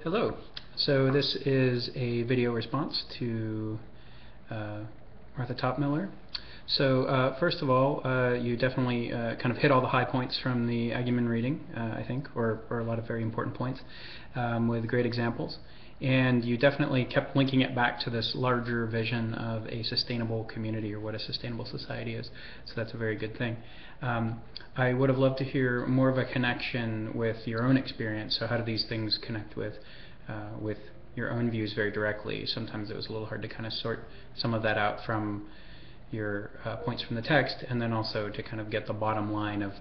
Hello. So this is a video response to Martha Topmiller. So first of all, you definitely kind of hit all the high points from the Agyeman reading, I think, or a lot of very important points with great examples. And you definitely kept linking it back to this larger vision of a sustainable community or what a sustainable society is. So that's a very good thing. I would have loved to hear more of a connection with your own experience. So how do these things connect with your own views very directly? Sometimes it was a little hard to kind of sort some of that out from your points from the text, and then also to kind of get the bottom line of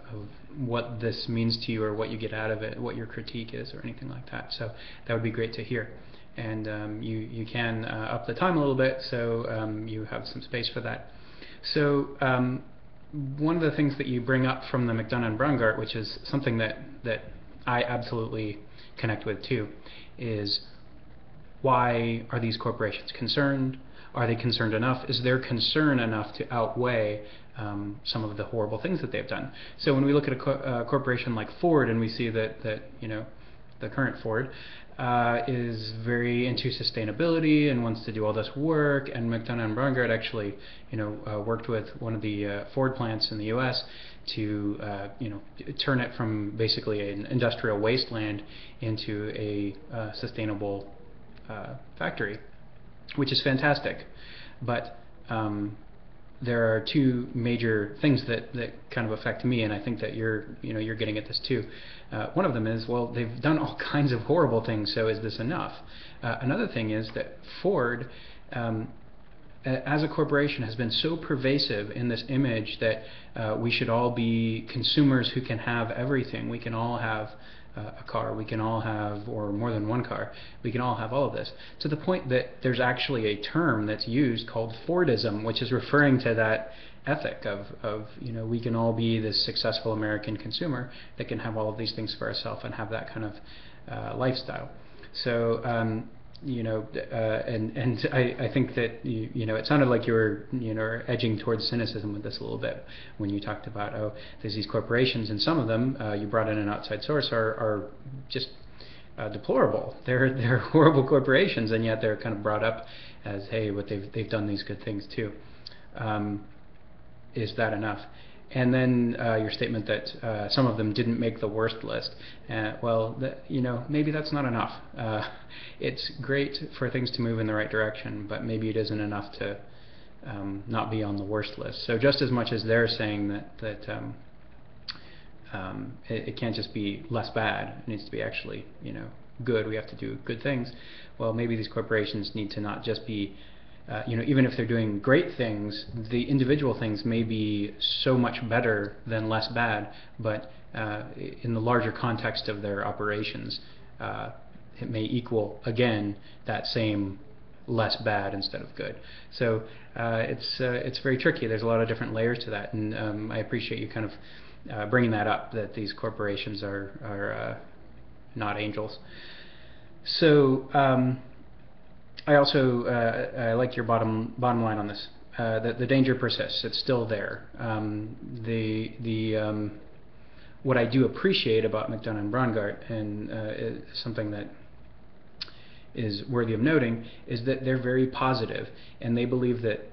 what this means to you or what you get out of it, what your critique is or anything like that. So that would be great to hear. And you can up the time a little bit, so you have some space for that. So one of the things that you bring up from the McDonough and Brungart, which is something that I absolutely connect with too, is why are these corporations concerned? Are they concerned enough? Is their concern enough to outweigh some of the horrible things that they've done? So when we look at a corporation like Ford, and we see that you know, the current Ford is very into sustainability and wants to do all this work, and McDonough and Brungart actually, you know, worked with one of the Ford plants in the U.S. to you know, turn it from basically an industrial wasteland into a sustainable factory, which is fantastic. But there are two major things that kind of affect me, and I think that you're getting at this too. One of them is, well, they've done all kinds of horrible things, so is this enough? Another thing is that Ford, as a corporation, has been so pervasive in this image that we should all be consumers who can have everything. We can all have a car, we can all have, or more than one car, we can all have all of this, to the point that there's actually a term that's used called Fordism, which is referring to that ethic of you know, we can all be this successful American consumer that can have all of these things for ourselves and have that kind of lifestyle. So you know, and I think that you know, it sounded like you were, you know, edging towards cynicism with this a little bit when you talked about, oh, there's these corporations, and some of them you brought in an outside source are just deplorable. They're horrible corporations, and yet they're kind of brought up as, hey, but they've done these good things too. Is that enough? And then your statement that some of them didn't make the worst list. Well, you know, maybe that's not enough. It's great for things to move in the right direction, but maybe it isn't enough to not be on the worst list. So just as much as they're saying that it can't just be less bad, it needs to be actually, you know, good. We have to do good things. Well, maybe these corporations need to not just be you know, even if they're doing great things, the individual things may be so much better than less bad, but in the larger context of their operations, it may equal, again, that same less bad instead of good. So it's very tricky. There's a lot of different layers to that, and I appreciate you kind of bringing that up, that these corporations are not angels. So I also I like your bottom line on this. The danger persists. It's still there. What I do appreciate about McDonough and Brungart, and something that is worthy of noting, is that they're very positive, and they believe that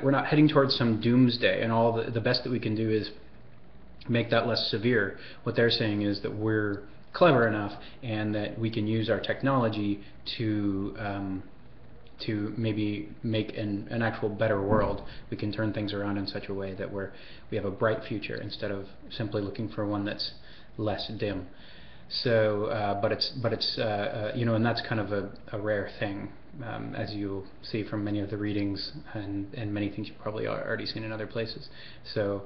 we're not heading towards some doomsday, and all the best that we can do is make that less severe. What they're saying is that we're clever enough, and that we can use our technology to maybe make an actual better world. We can turn things around in such a way that we have a bright future instead of simply looking for one that's less dim. So, but it's you know, and that's kind of a rare thing, as you'll see from many of the readings and many things you've probably already seen in other places. So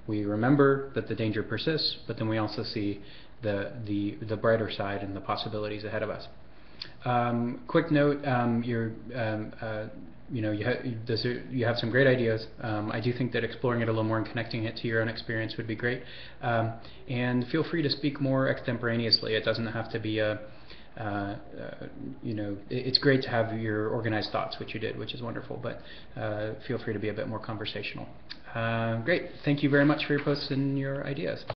we remember that the danger persists, but then we also see the brighter side and the possibilities ahead of us. Quick note, you know, you have some great ideas. I do think that exploring it a little more and connecting it to your own experience would be great. And feel free to speak more extemporaneously. It doesn't have to be you know, it's great to have your organized thoughts, which you did, which is wonderful, but feel free to be a bit more conversational. Great. Thank you very much for your posts and your ideas.